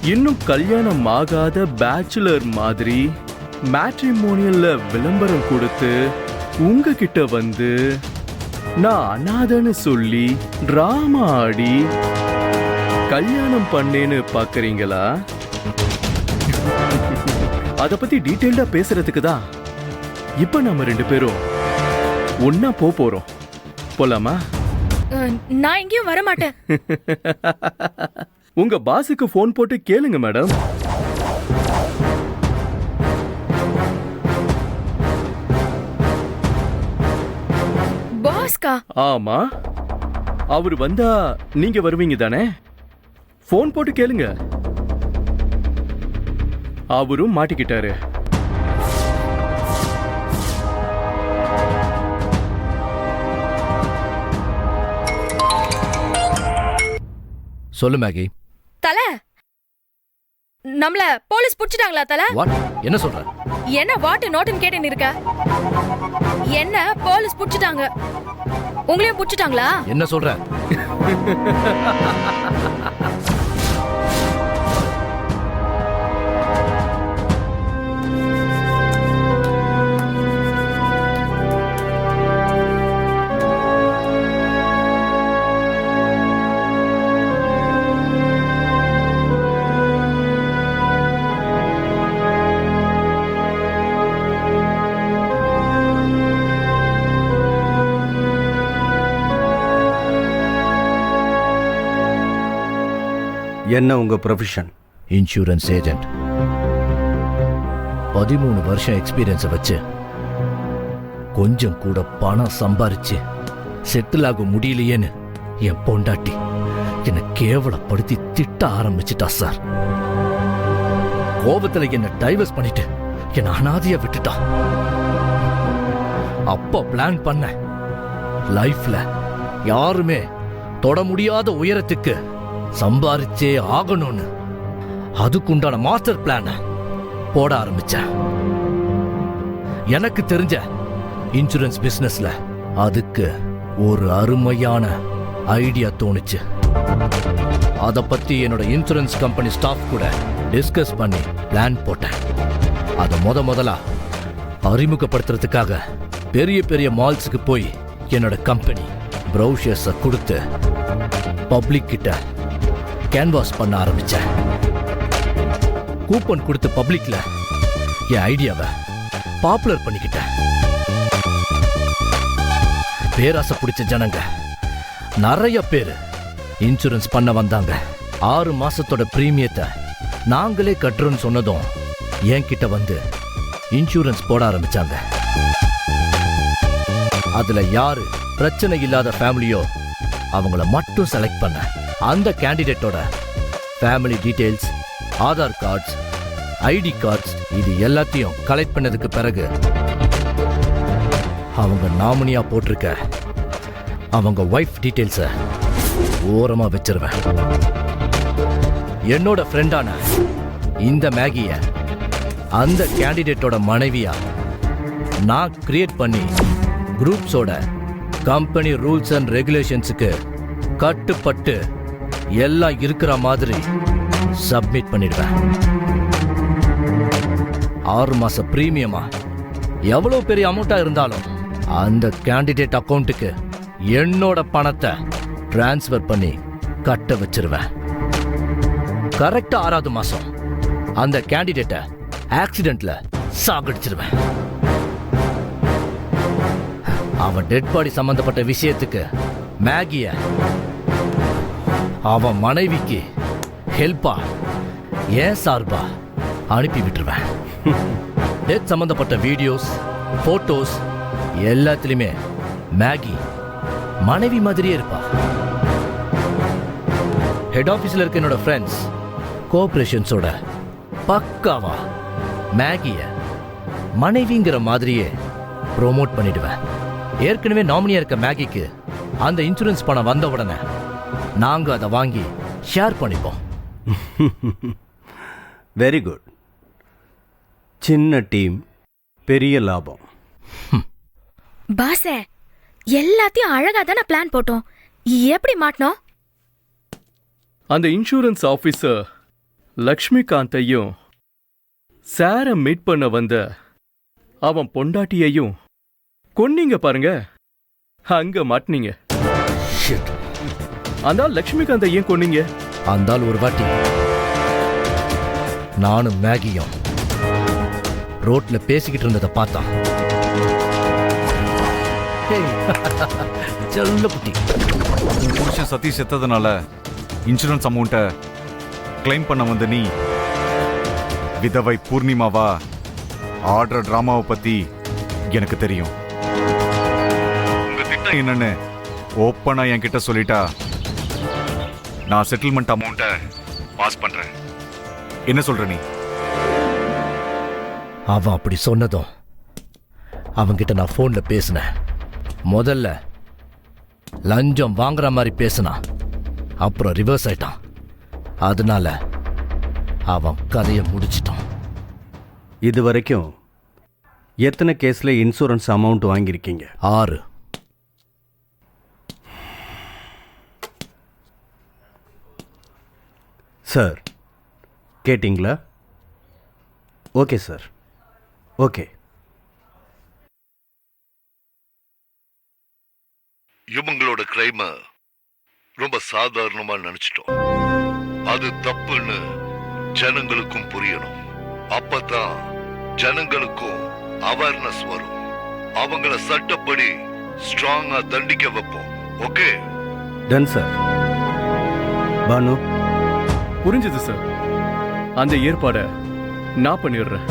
இன்னும் கல்யாணம் ஆகாத பேச்சுலர் மாதிரி மேட்ரிமோனியல்ல விளம்பரம் கொடுத்து உங்ககிட்ட வந்து நான் அனாதன்னு சொல்லி டிராமா ஆடி கல்யாணம் பண்ணேன்னு பாக்குறீங்களா? அத பத்தி டீடைல்டா பேசுறதுக்கு தான் இப்ப நம்ம 2 பேரும் ஒன்னா போறோம். போலாமா? நான் எங்கேயும் வர மாட்டேன். உங்க பாஸுக்கு போன் போட்டு கேளுங்க மேடம். பாஸ்கா? ஆமா, அவர் வந்தா நீங்க வருவீங்க தானே? போன் போட்டு கேளுங்க. அவரும் மாட்டிக்கிட்டாரு. சொல்லு மேகி. தல, நம்மள போலீஸ் புடிச்சிட்டாங்களா தல? வாட்? என்ன சொல்ற? என்ன வாட் நோட்னு கேட்டேன்னு இருக்க? என்ன போலீஸ் புடிச்சிட்டாங்க? உங்களையும் புடிச்சிட்டாங்களா? என்ன சொல்ற? என்ன உங்க ப்ரொஃபஷன்? Insurance agent. 13 வருஷம் எக்ஸ்பீரியன்ஸை வச்சு கொஞ்சம் கூட பணம் சம்பாரிச்சு செட்டில் ஆக முடியலையேன்னு என் பொண்டாட்டி என்னை கேவலப்படுத்தி திட்ட ஆரம்பிச்சிட்டா சார். கோபத்துல என்னை டைவர்ஸ் பண்ணிட்டு என்னை அனாதையா விட்டுட்டா. அப்ப பிளான் பண்ண லைஃப்ல யாருமே தொட முடியாத உயரத்துக்கு சம்பாரிச்சே ஆகணும்னு அதுக்குண்டான மாஸ்டர் பிளான போட ஆரம்பிச்சேன். எனக்கு தெரிஞ்ச இன்சூரன்ஸ் பிசினஸ்ல அதுக்கு ஒரு அருமையான ஐடியா தோணுச்சு. அத பத்தி என்னோட இன்சூரன்ஸ் கம்பெனி ஸ்டாஃப் கூட டிஸ்கஸ் பண்ணி பிளான் போட்டேன். அத முதலா அறிமுகப்படுத்துறதுக்காக பெரிய பெரிய மால்ஸுக்கு போய் என்னோட கம்பெனி ப்ரௌஷர்ஸ கொடுத்து பப்ளிக் கிட்ட கேன்வாஸ் பண்ண ஆரம்பிச்சேன். கூப்பன் கொடுத்து பப்ளிக்ல என் ஐடியாவை பாப்புலர் பண்ணிக்கிட்டேன். பேராசை பிடிச்ச ஜனங்க நிறைய பேர் இன்சூரன்ஸ் பண்ண வந்தாங்க. 6 மாசத்தோட பிரீமியத்தை நாங்களே கட்டுறோம்னு சொன்னதும் என்கிட்ட வந்து இன்சூரன்ஸ் போட ஆரம்பிச்சாங்க. அதுல யாரு பிரச்சனை இல்லாத ஃபேமிலியோ அவங்கள மட்டும் செலக்ட் பண்ண. அந்த கேண்டிடேட்டோட family details, Aadhaar cards, ID cards இது எல்லாத்தையும் கலெக்ட் பண்ணதுக்கு பிறகு அவங்க நாமினியா போட்டிருக்க அவங்க வைஃப் டீடைல்ஸ ஓரமா வச்சிருவேன். என்னோட ஃப்ரெண்டான இந்த மேகிய அந்த கேண்டிடேட்டோட மனைவியா நான் கிரியேட் பண்ணி குரூப்ஸோட கம்பெனி ரூல்ஸ் அண்ட் ரெகுலேஷன்ஸுக்கு கட்டுப்பட்டு எல்லாம் இருக்கிற மாதிரி சப்மிட் பண்ணிடுவேன். 6 மாச பிரீமியமா எவ்வளவு பெரிய அமௌண்டா இருந்தாலும் அந்த கேண்டிடேட் அக்கௌண்ட்டுக்கு என்னோட பணத்தை டிரான்ஸ்ஃபர் பண்ணி கட்ட வச்சிருவேன். கரெக்டா 6வது மாசம் அந்த கேண்டிடேட்டை ஆக்சிடென்ட்ல சாகடிச்சிருவேன். அவன் டெட் பாடி சம்பந்தப்பட்ட விஷயத்துக்கு மேகிய அவன் மனைவிக்கு ஹெல்ப்பா ஏன் சார்பா அனுப்பி விட்டுருவேன். டெத் சம்பந்தப்பட்ட வீடியோஸ், போட்டோஸ் எல்லாத்திலுமே மேகி மனைவி மாதிரியே இருப்பா. ஹெட் ஆபீஸ்ல இருக்க என்னோட ஃப்ரெண்ட்ஸ் கோஆபரேஷன்ஸோட பக்காவா மேகிய மனைவிங்கிற மாதிரியே ப்ரோமோட் பண்ணிடுவேன். ஏற்கனவே நாமினியா இருக்க மேகிக்கு அந்த இன்சூரன்ஸ் பணம் வந்த உடனே நாங்க அதை வாங்கி ஷேர் பண்ணிப்போம். Very good. சின்ன டீம், பெரிய லாபம். பாசே, எல்லாத்தையும் அழகா தானே பிளான் போட்டோம். எப்படி மாட்டணும்? அந்த இன்சூரன்ஸ் ஆபீசர் லக்ஷ்மிகாந்தையும் சார மீட் பண்ண வந்த அவன் பொண்டாட்டியையும் கொன்னீங்க பாருங்க, அங்க மாட்டினீங்க. அந்த லக்ஷ்மிகாந்தை ஏன் கொன்னீங்க? அந்த ஆள் ஒரு வாட்டி நானும் மேகியும் ரோட்ல பேசிக்கிட்டு இருந்ததை பார்த்தான். செல்ல குட்டி. உன் புருஷன் சதீஷ் செத்ததுனால இன்சூரன்ஸ் அமௌண்ட்டை கிளைம் பண்ண வந்த நீ விதவை பூர்ணிமாவா ஆடுற டிராமாவை பத்தி எனக்கு தெரியும். உங்க திட்டம் என்னன்னு ஓப்பனா என்கிட்ட சொல்லிட்டா நான் செட்டில்மெண்ட் அமௌண்ட்டை பாஸ் பண்றேன். என்ன சொல்ற நீ? அவன் அப்படி சொன்னதும் அவன்கிட்ட நான் போன்ல பேசினேன். முதல்ல லஞ்சம் வாங்குற மாதிரி பேசினான், அப்புறம் ரிவர்ஸ் ஆயிட்டான். அதனால அவன் கதையை முடிச்சிட்டான். இது வரைக்கும் எத்தனை கேஸில் இன்சூரன்ஸ் அமௌண்ட் வாங்கியிருக்கீங்க? 6. சார் கேட்டிங்களா? Okay sir, okay. இவங்களோட கிரைம ரொம்ப சாதாரணமா நினைச்சிட்டோம். அது தப்புன்னு ஜனங்களுக்கும் புரியணும். அப்பதான் ஜனங்களுக்கும் அவேர்னஸ் வரும். அவங்கள சட்டப்படி ஸ்ட்ராங்கா தண்டிக்க வைப்போம். ஓகே? Ton sir. பானு, புரிஞ்சது சார். அந்த ஏற்பாடை நான் பண்ணிடுறேன்.